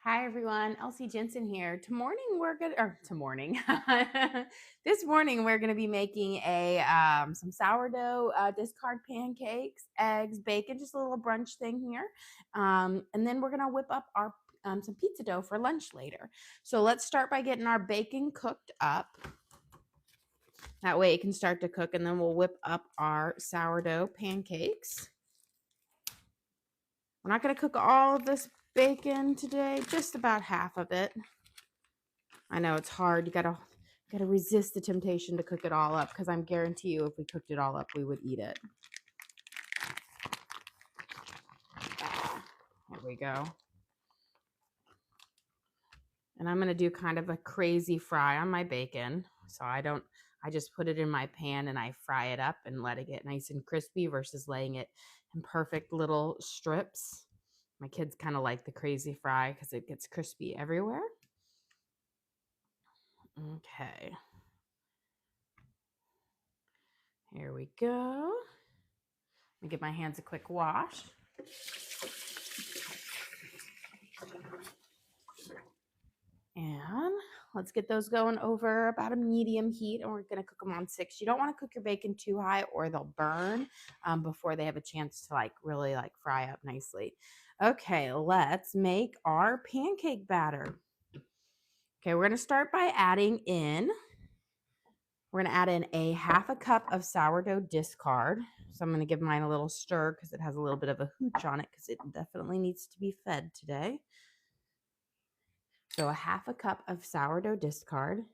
Hi everyone, lcjensen here. This morning we're gonna be making some sourdough discard pancakes, eggs, bacon, just a little brunch thing here, and then we're gonna whip up our some pizza dough for lunch later. So let's start by getting our bacon cooked up. That way it can start to cook, and then we'll whip up our sourdough pancakes. We're not gonna cook all of this bacon today, just about half of it. I know it's hard. You gotta resist the temptation to cook it all up, because I'm guarantee you if we cooked it all up, we would eat it. There we go. And I'm gonna do kind of a crazy fry on my bacon. So I just put it in my pan and I fry it up and let it get nice and crispy versus laying it in perfect little strips. My kids kind of like the crazy fry because it gets crispy everywhere. Okay. Here we go. Let me give my hands a quick wash. And let's get those going over about a medium heat, and we're going to cook them on 6. You don't want to cook your bacon too high or they'll burn before they have a chance to really fry up nicely. Okay, let's make our pancake batter. Okay, we're going to start by we're going to add in a half a cup of sourdough discard. So I'm going to give mine a little stir because it has a little bit of a hooch on it, because it definitely needs to be fed today. So a half a cup of sourdough discard.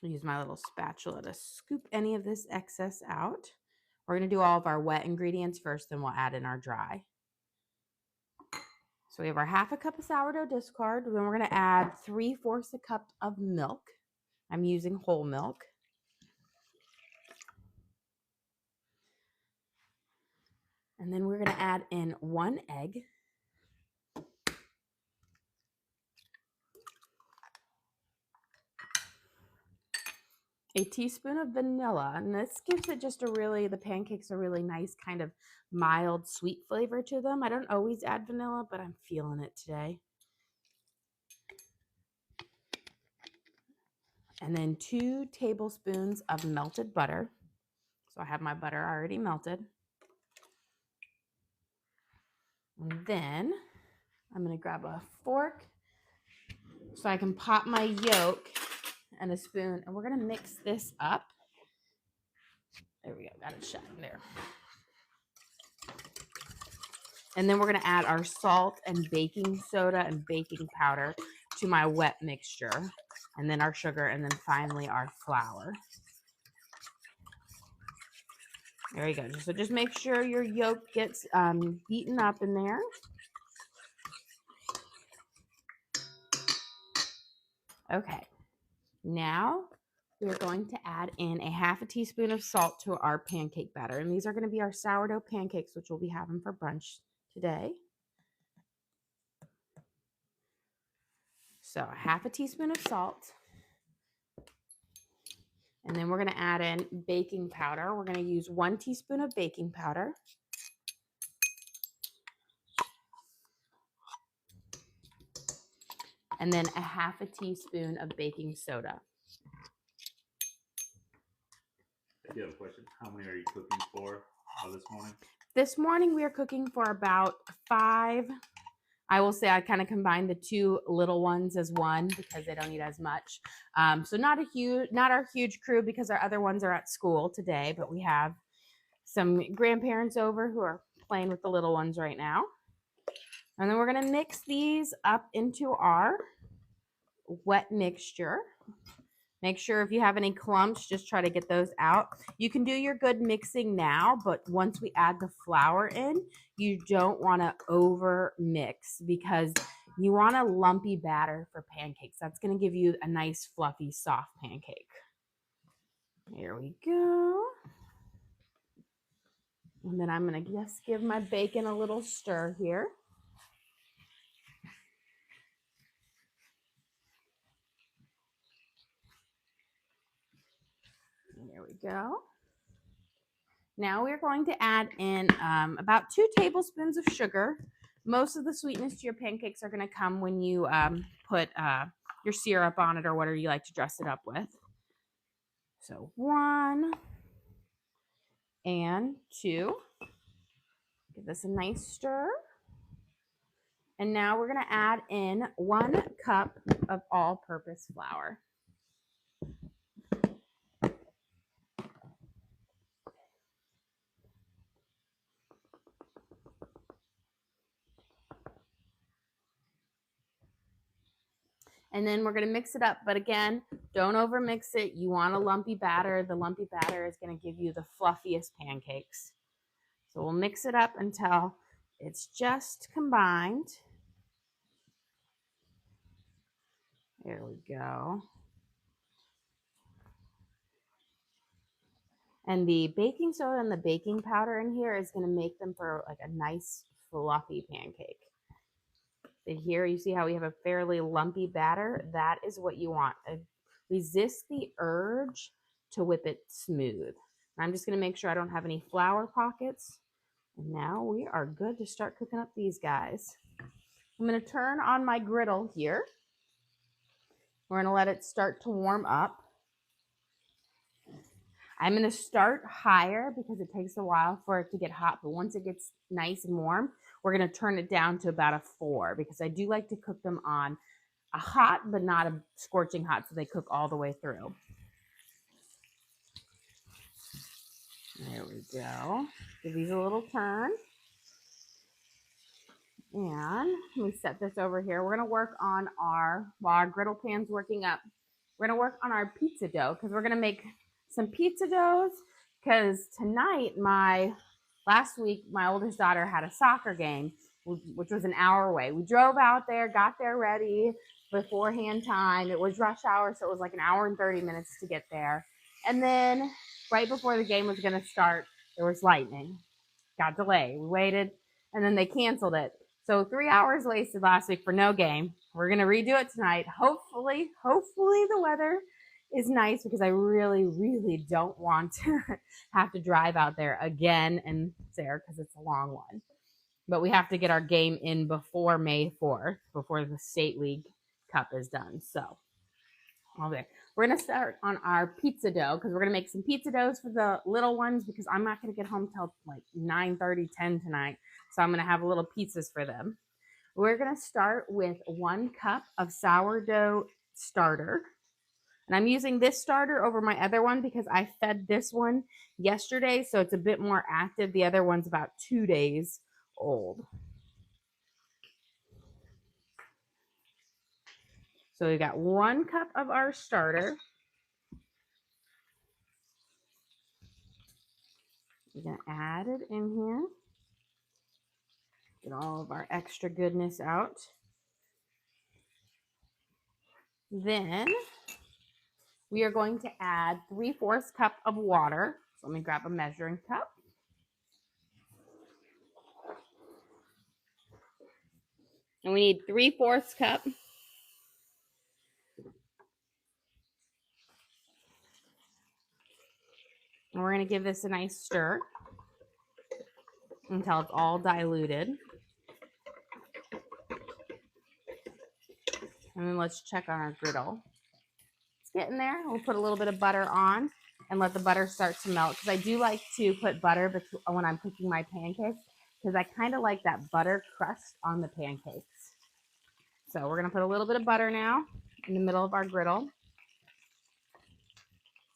Use my little spatula to scoop any of this excess out. We're going to do all of our wet ingredients first, then we'll add in our dry. So we have our half a cup of sourdough discard. Then we're going to add 3/4 a cup of milk. I'm using whole milk. And then we're going to add in 1 egg. A teaspoon of vanilla, and this gives it just the pancakes a really nice kind of mild sweet flavor to them. I don't always add vanilla, but I'm feeling it today. And then 2 tablespoons of melted butter. So I have my butter already melted. And then I'm going to grab a fork so I can pop my yolk and a spoon, and we're going to mix this up. There we go, got it shut in there. And then we're going to add our salt and baking soda and baking powder to my wet mixture, and then our sugar, and then finally our flour. There you go. So just make sure your yolk gets beaten up in there. Okay, now we're going to add in a half a teaspoon of salt to our pancake batter. And these are going to be our sourdough pancakes, which we'll be having for brunch today. So a half a teaspoon of salt. And then we're going to add in baking powder. We're going to use 1 teaspoon of baking powder. And then a half a teaspoon of baking soda. I do have a question. How many are you cooking for this morning? This morning we are cooking for about 5. I will say I kind of combined the 2 little ones as one because they don't eat as much. So not our huge crew, because our other ones are at school today, but we have some grandparents over who are playing with the little ones right now. And then we're going to mix these up into our wet mixture. Make sure if you have any clumps, just try to get those out. You can do your good mixing now, but once we add the flour in, you don't want to over mix, because you want a lumpy batter for pancakes. That's going to give you a nice, fluffy, soft pancake. Here we go. And then I'm going to just give my bacon a little stir here. There we go. Now we're going to add in about 2 tablespoons of sugar. Most of the sweetness to your pancakes are going to come when you put your syrup on it or whatever you like to dress it up with. So 1 and 2. Give this a nice stir. And now we're going to add in 1 cup of all-purpose flour. And then we're going to mix it up. But again, don't overmix it. You want a lumpy batter. The lumpy batter is going to give you the fluffiest pancakes. So we'll mix it up until it's just combined. There we go. And the baking soda and the baking powder in here is going to make them for like a nice fluffy pancake. Here you see how we have a fairly lumpy batter. That is what you want. Resist the urge to whip it smooth. I'm just going to make sure I don't have any flour pockets. And now we are good to start cooking up these guys. I'm going to turn on my griddle here. We're going to let it start to warm up. I'm going to start higher because it takes a while for it to get hot. But once it gets nice and warm, we're going to turn it down to about a 4 because I do like to cook them on a hot but not a scorching hot so they cook all the way through. There we go. Give these a little turn. And let me set this over here. We're going to work on while our griddle pan's working up, we're going to work on our pizza dough because we're going to make some pizza doughs because tonight, last week, my oldest daughter had a soccer game, which was an hour away. We drove out there, got there ready beforehand time. It was rush hour, so it was like an hour and 30 minutes to get there. And then right before the game was going to start, there was lightning. Got delayed. We waited, and then they canceled it. So 3 hours wasted last week for no game. We're going to redo it tonight. Hopefully the weather is nice because I really, really don't want to have to drive out there again and there because it's a long one. But we have to get our game in before May 4th, before the State League Cup is done. So, okay. We're going to start on our pizza dough because we're going to make some pizza doughs for the little ones because I'm not going to get home till like 9:30, 10 tonight. So I'm going to have little pizzas for them. We're going to start with 1 cup of sourdough starter. And I'm using this starter over my other one because I fed this one yesterday, so it's a bit more active. The other one's about 2 days old. So we got 1 cup of our starter. We're going to add it in here. Get all of our extra goodness out. Then we are going to add 3/4 cup of water. So let me grab a measuring cup. And we need 3/4 cup. And we're going to give this a nice stir until it's all diluted. And then let's check on our griddle. It's getting there. We'll put a little bit of butter on and let the butter start to melt because I do like to put butter when I'm cooking my pancakes because I kind of like that butter crust on the pancakes. So we're going to put a little bit of butter now in the middle of our griddle.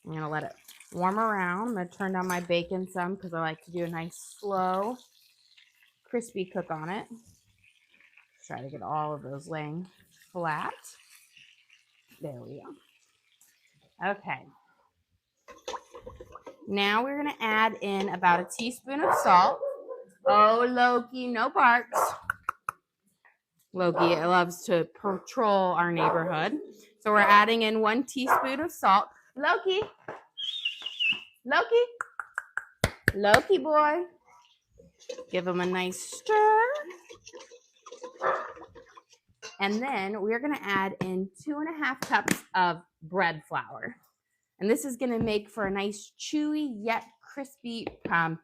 I'm going to let it warm around. I'm going to turn down my bacon some because I like to do a nice slow, crispy cook on it. Try to get all of those laying flat. There we go. Okay. Now we're going to add in about a teaspoon of salt. Oh, Loki, no barks. Loki loves to patrol our neighborhood. So we're adding in 1 teaspoon of salt. Loki. Loki. Loki boy. Give him a nice stir. And then we're going to add in 2.5 cups of bread flour. And this is going to make for a nice chewy yet crispy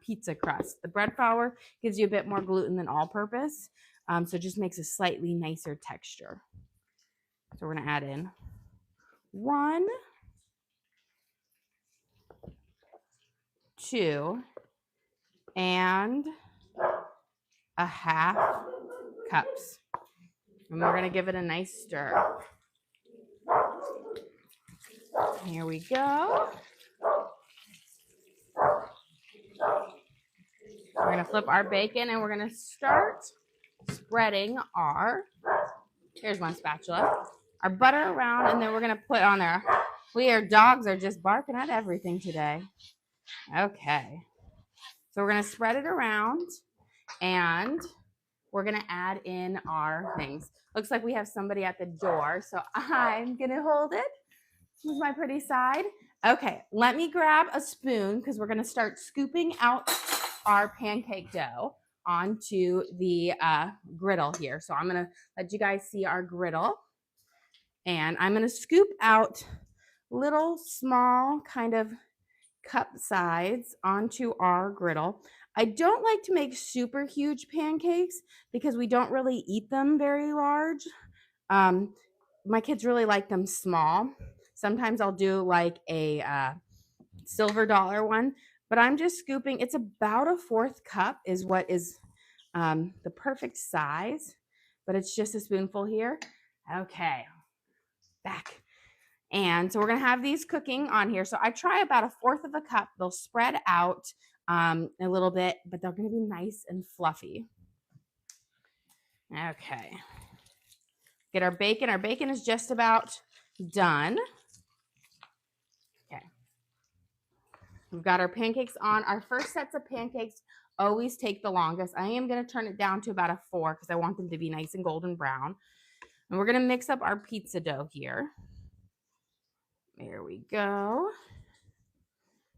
pizza crust. The bread flour gives you a bit more gluten than all-purpose, so it just makes a slightly nicer texture. So we're going to add in 1, 2, and a half cups. And we're going to give it a nice stir. Here we go. We're going to flip our bacon and we're going to start spreading here's my spatula, our butter around, and then we're going to put on our, our dogs are just barking at everything today. Okay. So we're going to spread it around and we're going to add in our things. Looks like we have somebody at the door, so I'm going to hold it. This is my pretty side. Okay, let me grab a spoon because we're going to start scooping out our pancake dough onto the griddle here. So I'm going to let you guys see our griddle. And I'm going to scoop out little small kind of cup sides onto our griddle. I don't like to make super huge pancakes because we don't really eat them very large. My kids really like them small. Sometimes I'll do like a silver dollar one, but I'm just scooping. It's about a 1/4 cup is what is the perfect size, but it's just a spoonful here. Okay, back. And so we're going to have these cooking on here. So I try about a 1/4 of a cup. They'll spread out a little bit, but they're going to be nice and fluffy. Okay. Get our bacon. Our bacon is just about done. Okay. We've got our pancakes on. Our first sets of pancakes always take the longest. I am going to turn it down to about a 4 because I want them to be nice and golden brown. And we're going to mix up our pizza dough here. There we go.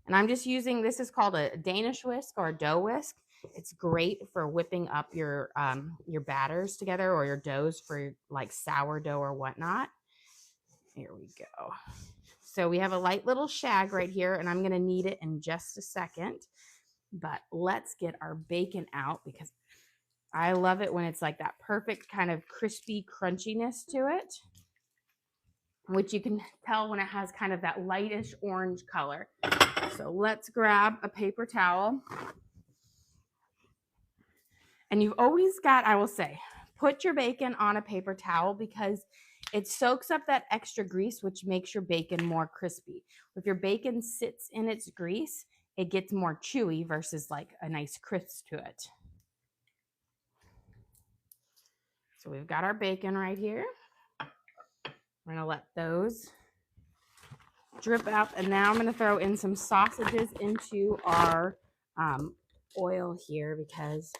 And I'm just using, this is called a Danish whisk or a dough whisk. It's great for whipping up your batters together or your doughs for like sourdough or whatnot. Here we go. So we have a light little shag right here, and I'm going to knead it in just a second. But let's get our bacon out because I love it when it's like that perfect kind of crispy crunchiness to it, which you can tell when it has kind of that lightish orange color. So let's grab a paper towel. And you've always got, I will say, put your bacon on a paper towel because it soaks up that extra grease, which makes your bacon more crispy. If your bacon sits in its grease, it gets more chewy versus like a nice crisp to it. So we've got our bacon right here. We're going to let those drip out. And now I'm going to throw in some sausages into our oil here because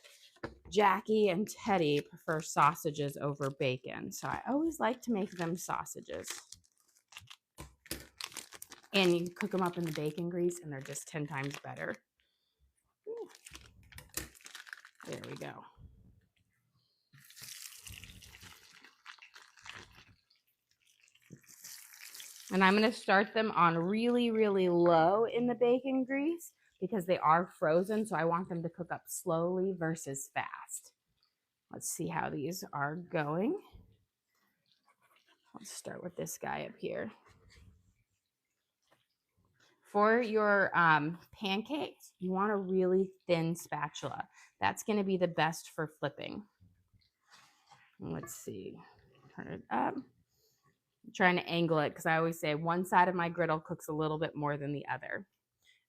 Jackie and Teddy prefer sausages over bacon. So I always like to make them sausages. And you can cook them up in the bacon grease and they're just 10 times better. Ooh. There we go. And I'm going to start them on really, really low in the bacon grease because they are frozen. So I want them to cook up slowly versus fast. Let's see how these are going. Let's start with this guy up here. For your pancakes, you want a really thin spatula. That's going to be the best for flipping. Let's see. Turn it up. I'm trying to angle it because I always say one side of my griddle cooks a little bit more than the other.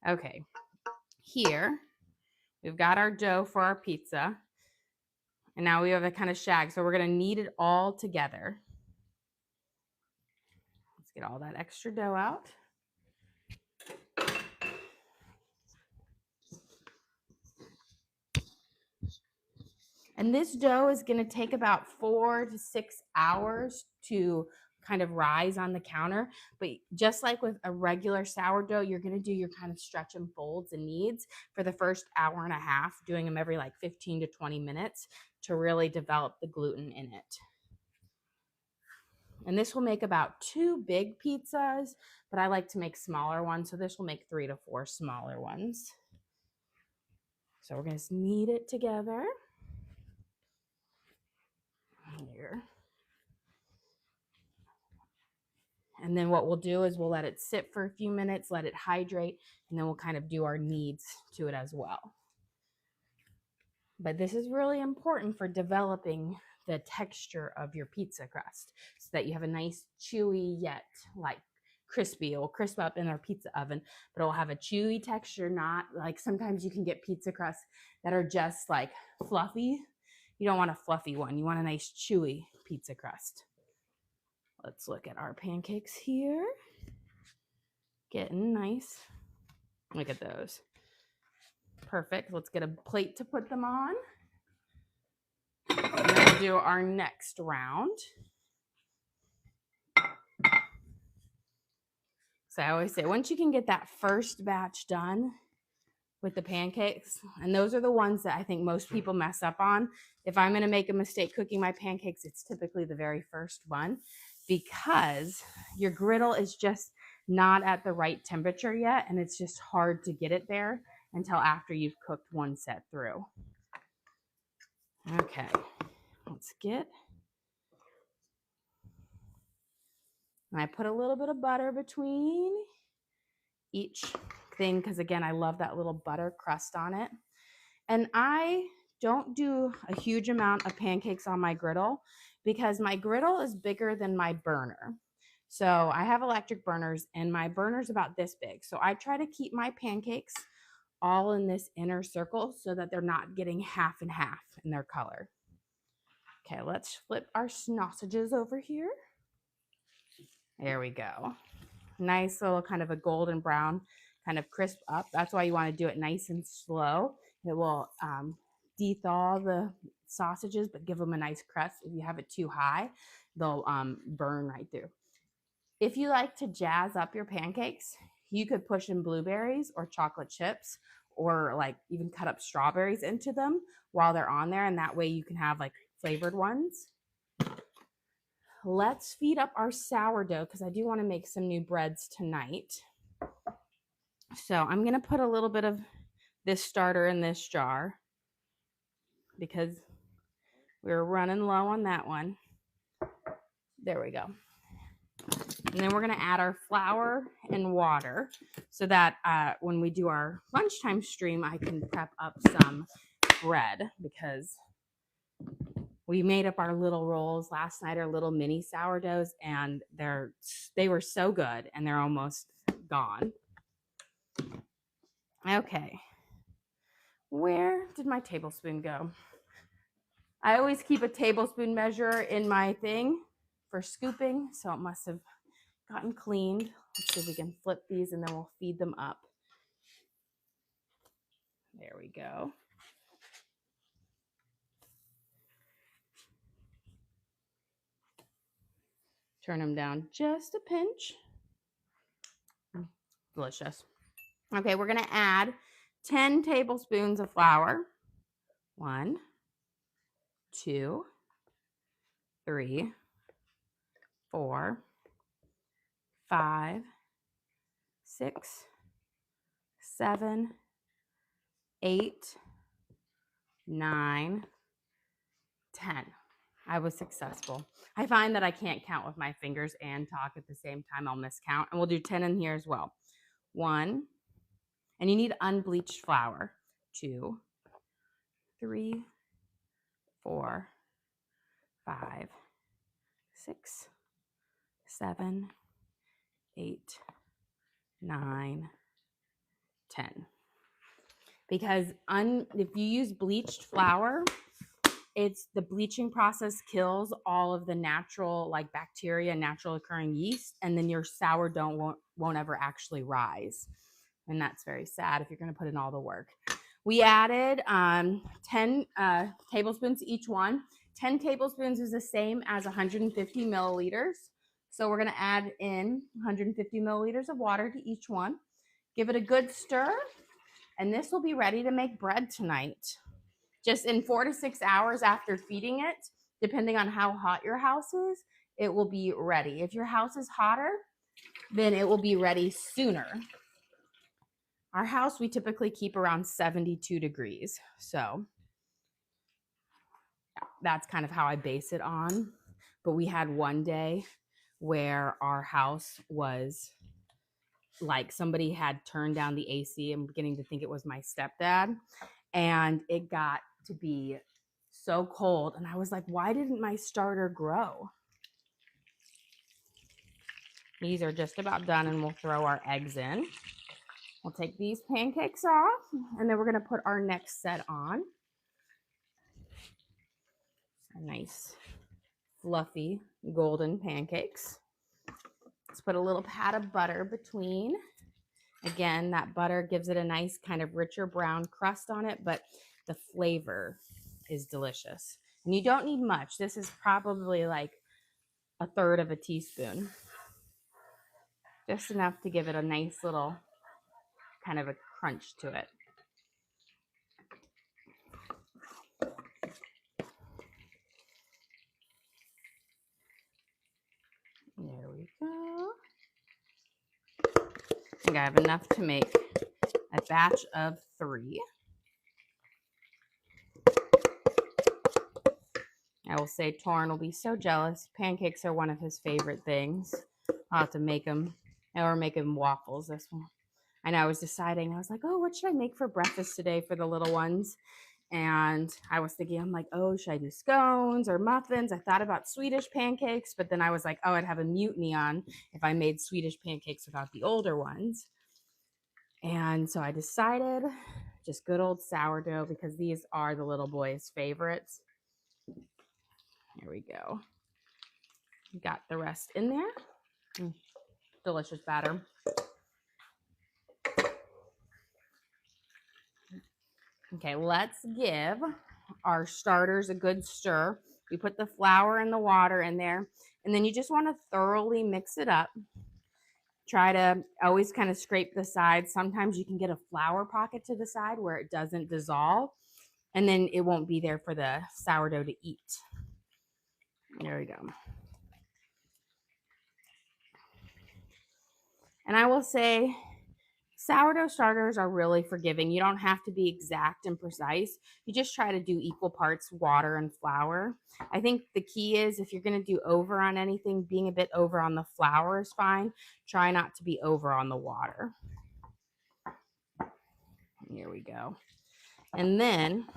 Okay. Here, we've got our dough for our pizza. And now we have a kind of shag. So we're going to knead it all together. Let's get all that extra dough out. And this dough is going to take about 4 to 6 hours to kind of rise on the counter. But just like with a regular sourdough, you're going to do your kind of stretch and folds and kneads for the first hour and a half, doing them every like 15 to 20 minutes to really develop the gluten in it. And this will make about 2 big pizzas, but I like to make smaller ones. So this will make 3 to 4 smaller ones. So we're going to knead it together. Here. And then what we'll do is we'll let it sit for a few minutes, let it hydrate, and then we'll kind of do our kneads to it as well. But this is really important for developing the texture of your pizza crust so that you have a nice chewy yet like crispy. It will crisp up in our pizza oven, but it will have a chewy texture, not like sometimes you can get pizza crusts that are just like fluffy. You don't want a fluffy one. You want a nice chewy pizza crust. Let's look at our pancakes here. Getting nice. Look at those. Perfect. Let's get a plate to put them on. And then we'll do our next round. So I always say, once you can get that first batch done with the pancakes, and those are the ones that I think most people mess up on. If I'm going to make a mistake cooking my pancakes, it's typically the very first one because your griddle is just not at the right temperature yet, and it's just hard to get it there until after you've cooked one set through. Okay, let's get, and I put a little bit of butter between each thing because again, I love that little butter crust on it. And I don't do a huge amount of pancakes on my griddle because my griddle is bigger than my burner. So I have electric burners and my burner's about this big. So I try to keep my pancakes all in this inner circle so that they're not getting half and half in their color. Okay, let's flip our sausages over here. There we go. Nice little kind of a golden brown, kind of crisp up. That's why you want to do it nice and slow. It will de-thaw the sausages, but give them a nice crust. If you have it too high, they'll burn right through. If you like to jazz up your pancakes, you could push in blueberries or chocolate chips or like even cut up strawberries into them while they're on there. And that way you can have like flavored ones. Let's feed up our sourdough because I do want to make some new breads tonight. So I'm going to put a little bit of this starter in this jar because we're running low on that one. There we go. And then we're going to add our flour and water so that when we do our lunchtime stream, I can prep up some bread because we made up our little rolls last night, our little mini sourdoughs, and they were so good and they're almost gone. Okay. Where did my tablespoon go? I always keep a tablespoon measure in my thing for scooping, so it must have gotten cleaned. Let's see if we can flip these and then we'll feed them up. There we go. Turn them down just a pinch. Delicious. Okay, we're going to add 10 tablespoons of flour. 1, 2, 3, 4, 5, 6, 7, 8, 9, 10. I was successful. I find that I can't count with my fingers and talk at the same time. I'll miscount. And we'll do 10 in here as well. 1, and you need unbleached flour. 2, 3, 4, 5, 6, 7, 8, 9, 10. Because if you use bleached flour, the bleaching process kills all of the natural like bacteria, natural occurring yeast, and then your sourdough won't ever actually rise. And that's very sad if you're going to put in all the work. We added 10 tablespoons each one. 10 tablespoons is the same as 150 milliliters. So we're going to add in 150 milliliters of water to each one. Give it a good stir, and this will be ready to make bread tonight. Just in 4 to 6 hours after feeding it, depending on how hot your house is, it will be ready. If your house is hotter, then it will be ready sooner. Our house, we typically keep around 72 degrees. So that's kind of how I base it on. But we had one day where our house was like somebody had turned down the AC. I'm beginning to think it was my stepdad. And it got to be so cold. And I was like, why didn't my starter grow? These are just about done, and we'll throw our eggs in. We'll take these pancakes off, and then we're going to put our next set on. A nice, fluffy, golden pancakes. Let's put a little pat of butter between. Again, that butter gives it a nice kind of richer brown crust on it, but the flavor is delicious. And you don't need much. This is probably like 1/3 of a teaspoon. Just enough to give it a nice little kind of a crunch to it. There we go. I think I have enough to make a batch of 3. I will say Torrin will be so jealous. Pancakes are one of his favorite things. I'll have to make him, or make him waffles this one. I know I was deciding, I was like, oh, what should I make for breakfast today for the little ones? And I was thinking, I'm like, oh, should I do scones or muffins? I thought about Swedish pancakes, but then I was like, oh, I'd have a mutiny on if I made Swedish pancakes without the older ones. And so I decided just good old sourdough, because these are the little boys' favorites. Here we go. Got the rest in there. Delicious batter. Okay, let's give our starters a good stir. We put the flour and the water in there, and then you just want to thoroughly mix it up. Try to always kind of scrape the sides. Sometimes you can get a flour pocket to the side where it doesn't dissolve, and then it won't be there for the sourdough to eat. There we go. And I will say, sourdough starters are really forgiving. You don't have to be exact and precise. You just try to do equal parts water and flour. I think the key is, if you're going to do over on anything, being a bit over on the flour is fine. Try not to be over on the water. Here we go. And then,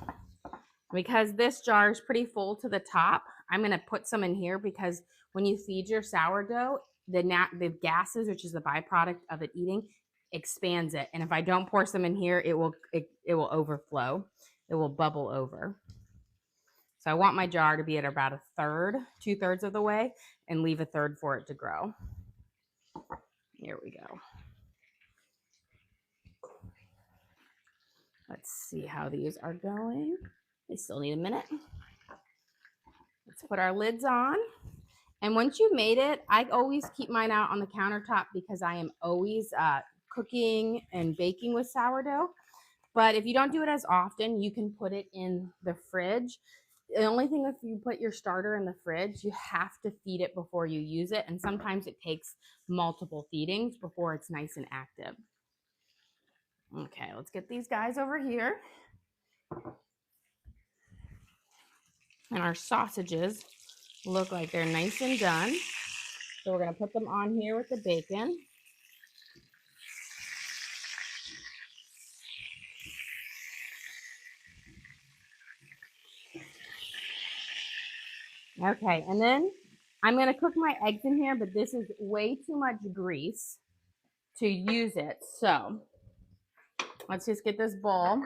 because this jar is pretty full to the top, I'm going to put some in here, because when you feed your sourdough, the gases, which is the byproduct of it eating, expands it. And if I don't pour some in here, it will overflow. It will bubble over. So I want my jar to be at about 1/3, 2/3 of the way, and leave 1/3 for it to grow. Here we go. Let's see how these are going. They still need a minute. Let's put our lids on. And once you made it, I always keep mine out on the countertop, because I am always cooking and baking with sourdough. But if you don't do it as often, you can put it in the fridge. The only thing, if you put your starter in the fridge, you have to feed it before you use it. And sometimes it takes multiple feedings before it's nice and active. Okay, let's get these guys over here. And our sausages look like they're nice and done. So we're going to put them on here with the bacon. Okay, and then I'm going to cook my eggs in here, but this is way too much grease to use it. So let's just get this bowl.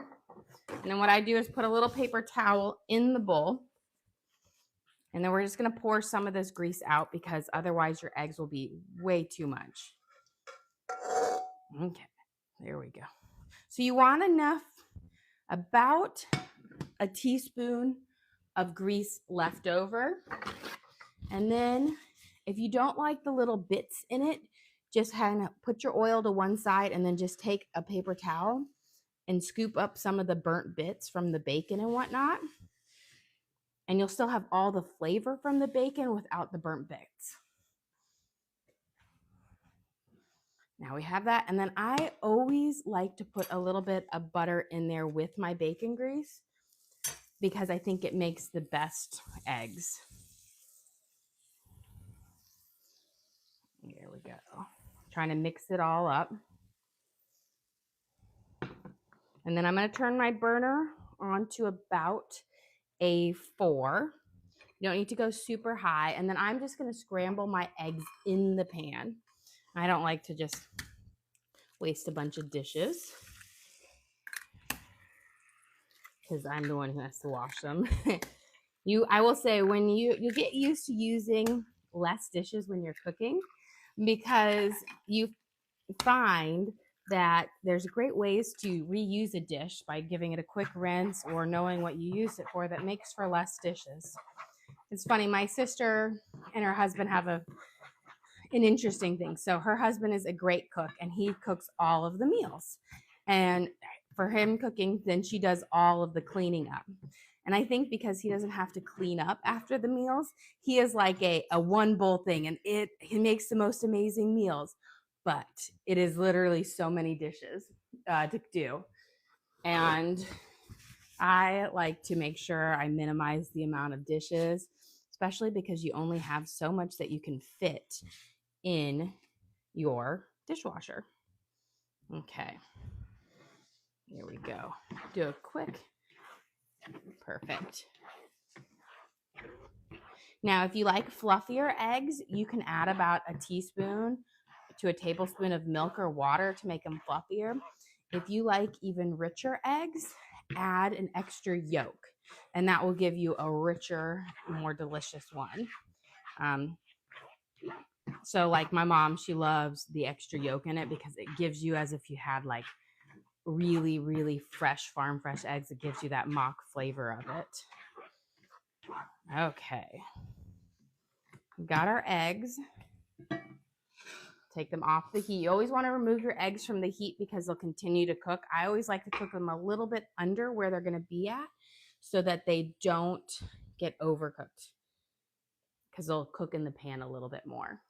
And then what I do is put a little paper towel in the bowl. And then we're just going to pour some of this grease out, because otherwise your eggs will be way too much. Okay, there we go. So you want enough, about a teaspoon of grease left over. And then if you don't like the little bits in it, just kind of put your oil to one side, and then just take a paper towel and scoop up some of the burnt bits from the bacon and whatnot. And you'll still have all the flavor from the bacon without the burnt bits. Now we have that. And then I always like to put a little bit of butter in there with my bacon grease because I think it makes the best eggs. There we go. Trying to mix it all up. And then I'm going to turn my burner on to about a 4. You don't need to go super high. And then I'm just going to scramble my eggs in the pan. I don't like to just waste a bunch of dishes because I'm the one who has to wash them. I will say when you get used to using less dishes when you're cooking because you find that there's great ways to reuse a dish by giving it a quick rinse or knowing what you use it for that makes for less dishes. It's funny, my sister and her husband have an interesting thing. So her husband is a great cook and he cooks all of the meals. And for him cooking, then she does all of the cleaning up. And I think because he doesn't have to clean up after the meals, he is like a one bowl thing and he makes the most amazing meals. But it is literally so many dishes to do. And I like to make sure I minimize the amount of dishes, especially because you only have so much that you can fit in your dishwasher. Okay, here we go. Do a quick, perfect. Now, if you like fluffier eggs, you can add about a teaspoon to a tablespoon of milk or water to make them fluffier. If you like even richer eggs, add an extra yolk, and that will give you a richer, more delicious one. So like my mom, she loves the extra yolk in it because it gives you as if you had like really, really fresh, farm fresh eggs. It gives you that mock flavor of it. Okay. We've got our eggs. Take them off the heat. You always want to remove your eggs from the heat because they'll continue to cook. I always like to cook them a little bit under where they're going to be at so that they don't get overcooked because they'll cook in the pan a little bit more.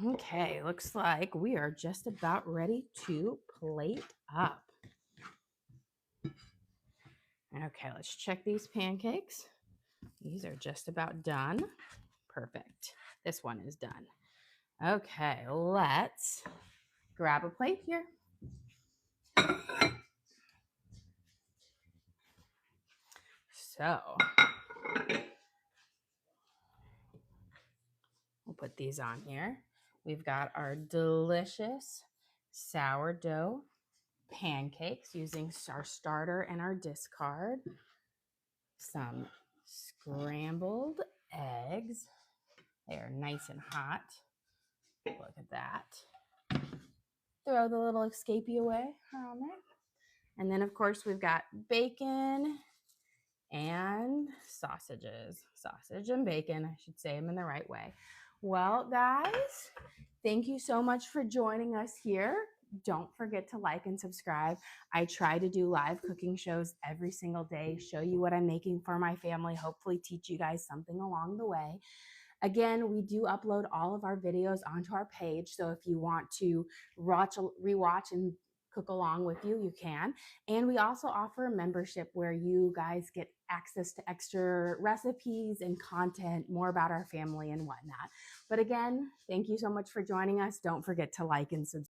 Okay, looks like we are just about ready to plate up. Okay, let's check these pancakes. These are just about done. Perfect. This one is done. Okay, let's grab a plate here. So, we'll put these on here. We've got our delicious sourdough pancakes using our starter and our discard. Some scrambled eggs. They are nice and hot. Look at that. Throw the little escapee away on there. And then, of course, we've got bacon and sausages. Sausage and bacon. I should say them in the right way. Well, guys, thank you so much for joining us here. Don't forget to like and subscribe. I try to do live cooking shows every single day, show you what I'm making for my family, hopefully teach you guys something along the way. Again, we do upload all of our videos onto our page, so if you want to rewatch and cook along with you, you can. And we also offer a membership where you guys get access to extra recipes and content, more about our family and whatnot. But again, thank you so much for joining us. Don't forget to like and subscribe.